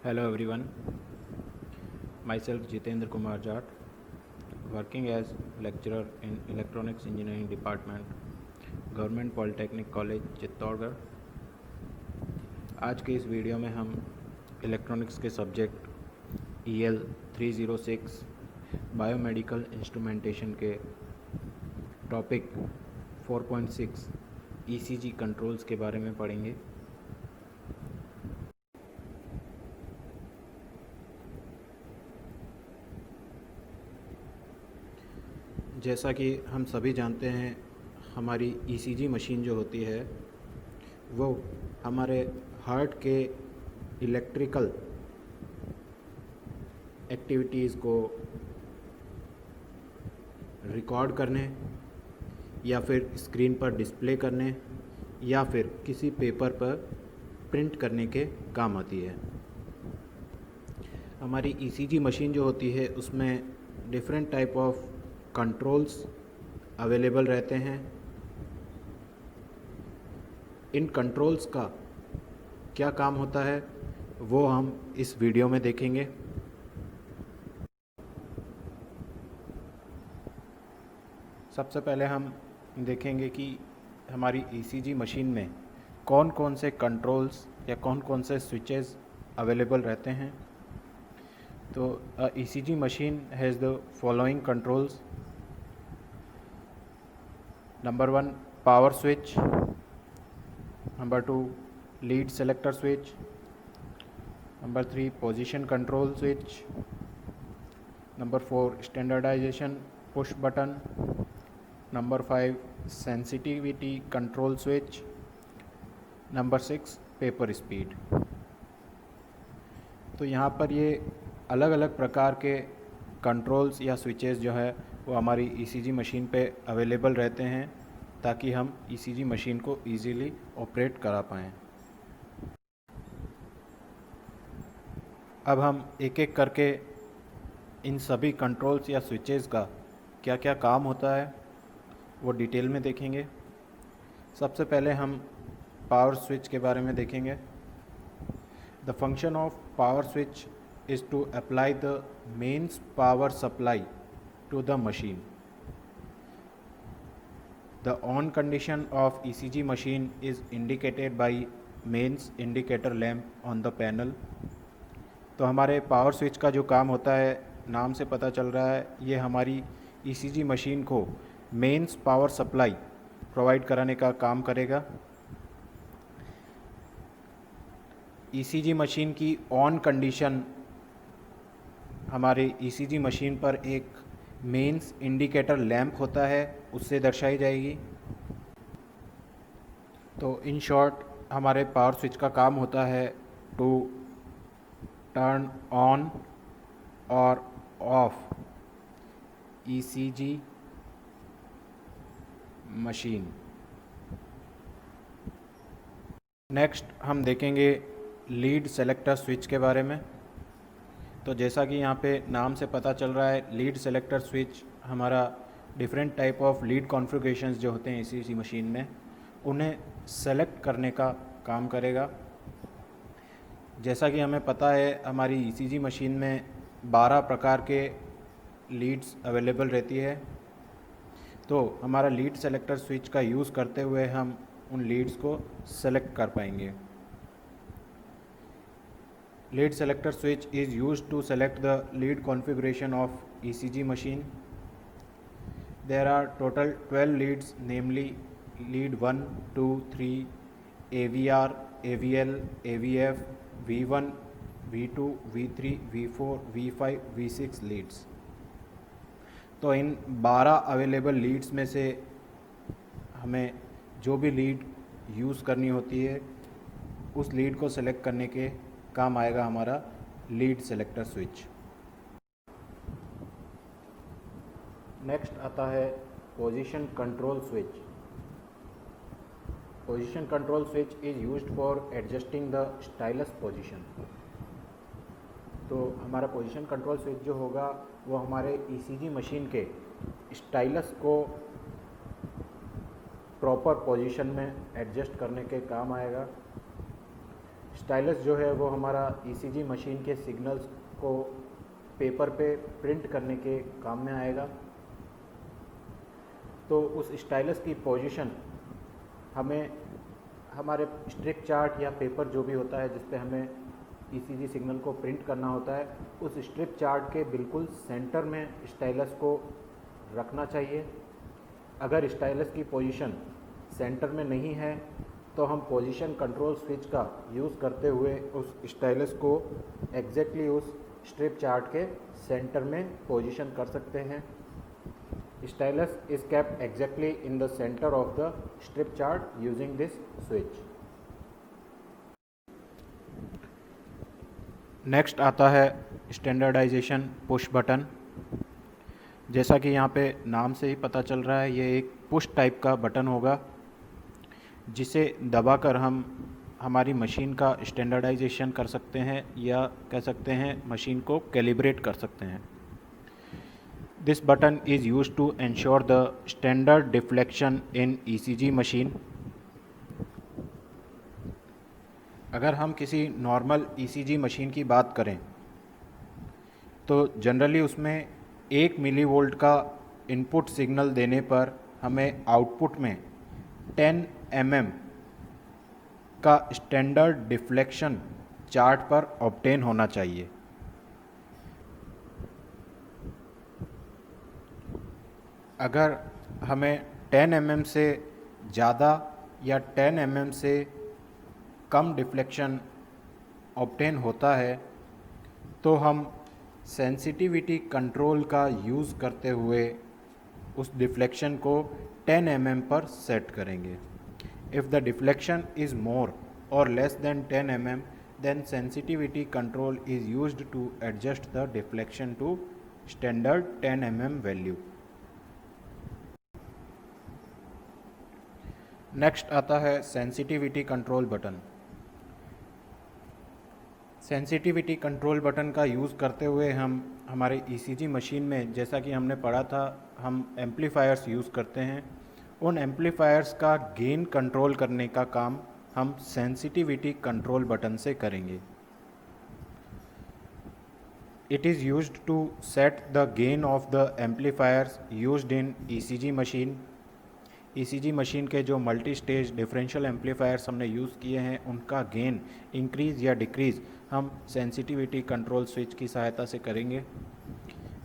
Hello everyone, myself Jitendra Kumar Jat, working as lecturer in Electronics Engineering Department, Government Polytechnic College Chittorgarh. आज के इस video में हम electronics के सब्जेक्ट EL 306 बायोमेडिकल इंस्ट्रूमेंटेशन के topic 4.6 ECG controls के बारे में पढ़ेंगे। जैसा कि हम सभी जानते हैं, हमारी ECG मशीन जो होती है वो हमारे हार्ट के इलेक्ट्रिकल एक्टिविटीज़ को रिकॉर्ड करने या फिर स्क्रीन पर डिस्प्ले करने या फिर किसी पेपर पर प्रिंट करने के काम आती है। हमारी ECG मशीन जो होती है उसमें different type of controls available रहते हैं। इन कंट्रोल्स का क्या काम होता है वो हम इस वीडियो में देखेंगे। सबसे पहले हम देखेंगे कि हमारी ECG मशीन में कौन कौन से कंट्रोल्स या कौन कौन से स्विचेस अवेलेबल रहते हैं। तो ECG machine has the following controls. Number 1, power switch. Number 2, lead selector switch. Number 3, position control switch. Number 4, standardization push button. Number 5, sensitivity control switch. Number 6, paper speed. तो यहाँ पर ये अलग अलग प्रकार के कंट्रोल्स या स्विचेस जो है वो हमारी ECG मशीन पे अवेलेबल रहते हैं ताकि हम ECG मशीन को इजीली ऑपरेट करा पाएँ। अब हम एक एक करके इन सभी कंट्रोल्स या स्विचेस का क्या क्या काम होता है वो डिटेल में देखेंगे। सबसे पहले हम पावर स्विच के बारे में देखेंगे। The function of power switch is to apply the mains power supply to the machine. The on condition of ECG machine is indicated by mains indicator lamp on the panel. तो हमारे power switch का जो काम होता है, नाम से पता चल रहा है, ये हमारी ECG मशीन को मेंस पावर सप्लाई प्रोवाइड कराने का काम करेगा। ECG मशीन की ऑन कंडीशन हमारे ECG मशीन पर एक मेंस इंडिकेटर लैंप होता है, उससे दर्शाई जाएगी। तो इन शॉर्ट हमारे पावर स्विच का काम होता है टू टर्न ऑन और ऑफ ECG मशीन। नेक्स्ट हम देखेंगे लीड सेलेक्टर स्विच के बारे में। तो जैसा कि यहाँ पे नाम से पता चल रहा है, लीड सेलेक्टर स्विच हमारा different type of lead configurations जो होते हैं ECG मशीन में, उन्हें सेलेक्ट करने का काम करेगा। जैसा कि हमें पता है, हमारी ECG मशीन में 12 प्रकार के लीड्स अवेलेबल रहती है। तो हमारा लीड सेलेक्टर स्विच का यूज़ करते हुए हम उन लीड्स को सेलेक्ट कर पाएंगे। Lead selector switch is used to select the lead configuration of ECG machine. There are total 12 leads, namely lead 1, 2, 3, AVR, AVL, AVF, V1, V2, V3, V4, V5, V6 leads. तो इन 12 available Leeds में से हमें जो भी lead use करनी होती है उस लीड को सेलेक्ट करने के काम आएगा हमारा लीड सेलेक्टर स्विच। नेक्स्ट आता है position control switch. Position control switch is used for adjusting the stylus position. तो हमारा पोजीशन कंट्रोल स्विच जो होगा वो हमारे ECG मशीन के स्टाइलस को प्रॉपर पोजीशन में एडजस्ट करने के काम आएगा। स्टाइलस जो है वो हमारा ईसीजी मशीन के सिग्नल्स को पेपर पे प्रिंट करने के काम में आएगा। तो उस स्टाइलस की पोजीशन हमें हमारे स्ट्रिप चार्ट या पेपर जो भी होता है जिस पे हमें ईसीजी सिग्नल को प्रिंट करना होता है, उस स्ट्रिप चार्ट के बिल्कुल सेंटर में स्टाइलस को रखना चाहिए। अगर स्टाइलस की पोजीशन सेंटर में नहीं है तो हम पोजीशन कंट्रोल स्विच का यूज़ करते हुए उस स्टाइलस को एग्जैक्टली उस स्ट्रिप चार्ट के सेंटर में पोजीशन कर सकते हैं। Stylus is kept exactly in the center of the strip chart using this switch. Next आता है स्टैंडर्डाइजेशन पुश बटन। जैसा कि यहाँ पे नाम से ही पता चल रहा है, ये एक पुश टाइप का बटन होगा जिसे दबाकर हम हमारी मशीन का स्टैंडर्डाइजेशन कर सकते हैं या कह सकते हैं मशीन को कैलिब्रेट कर सकते हैं। This button is used to ensure the standard deflection in ECG machine. अगर हम किसी नॉर्मल ECG मशीन की बात करें तो जनरली उसमें 1 मिलीवोल्ट का इनपुट सिग्नल देने पर हमें आउटपुट में 10 mm का स्टैंडर्ड डिफ्लेक्शन चार्ट पर ऑब्टेन होना चाहिए। अगर हमें 10 mm से ज़्यादा या 10 mm से कम डिफ्लेक्शन ऑब्टेन होता है तो हम सेंसिटिविटी कंट्रोल का यूज़ करते हुए उस डिफ्लेक्शन को 10 mm पर सेट करेंगे। If the deflection is more और less than 10 mm then sensitivity control is used to adjust the deflection to standard 10 mm value. Next आता है sensitivity control button. Sensitivity control button का use करते हुए हम हमारे ईसीजी मशीन में, जैसा कि हमने पढ़ा था, हम एम्पलीफायर्स यूज़ करते हैं। उन एम्पलीफायर्स का गेन कंट्रोल करने का काम हम सेंसिटिविटी कंट्रोल बटन से करेंगे। It is used to set the gain of the amplifiers used in ECG machine. ECG machine के जो मल्टी स्टेज डिफरेंशियल एम्पलीफायर्स हमने यूज़ किए हैं उनका गेन इंक्रीज़ या डिक्रीज़ हम सेंसिटिविटी कंट्रोल स्विच की सहायता से करेंगे।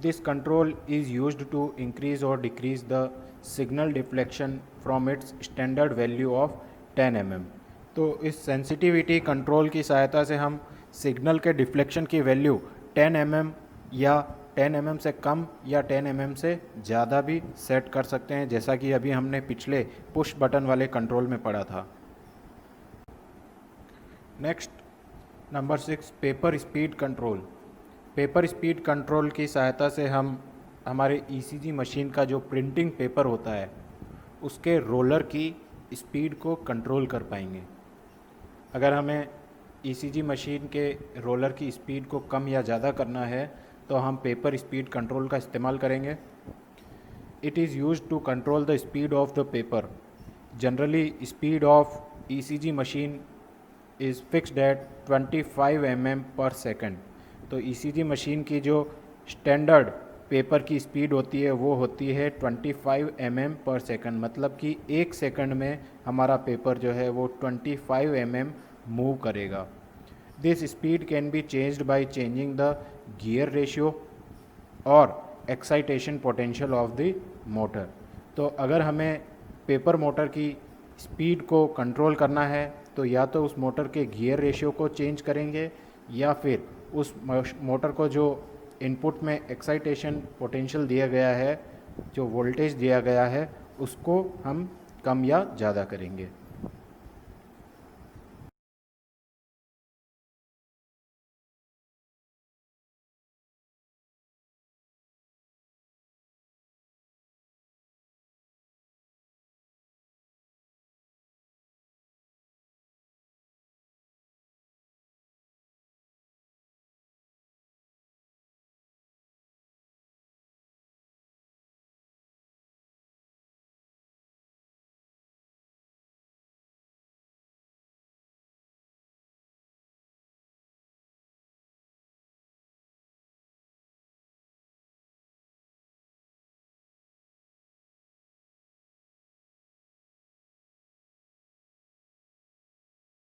This control is used to increase और decrease the signal deflection from its standard value of 10 mm। तो इस सेंसिटिविटी कंट्रोल की सहायता से हम सिग्नल के डिफ्लेक्शन की वैल्यू 10 mm या 10 mm से कम या 10 mm से ज़्यादा भी सेट कर सकते हैं, जैसा कि अभी हमने पिछले पुश बटन वाले कंट्रोल में पढ़ा था। Next number 6, paper speed control. Paper speed control की सहायता से हम हमारे ईसीजी मशीन का जो प्रिंटिंग पेपर होता है उसके रोलर की स्पीड को कंट्रोल कर पाएंगे। अगर हमें ईसीजी मशीन के रोलर की स्पीड को कम या ज़्यादा करना है तो हम पेपर स्पीड कंट्रोल का इस्तेमाल करेंगे। It is used to control the speed of the paper. Generally speed of ECG machine is fixed at 25 mm per second. तो ईसीजी मशीन की जो स्टैंडर्ड पेपर की स्पीड होती है वो होती है 25 mm पर सेकंड, मतलब कि 1 सेकंड में हमारा पेपर जो है वो 25 mm मूव करेगा। This speed can be changed by changing the gear ratio और excitation potential of the motor. तो अगर हमें पेपर मोटर की स्पीड को कंट्रोल करना है तो या तो उस मोटर के गियर रेशियो को चेंज करेंगे या फिर उस मोटर को जो इनपुट में एक्साइटेशन पोटेंशियल दिया गया है, जो वोल्टेज दिया गया है, उसको हम कम या ज़्यादा करेंगे।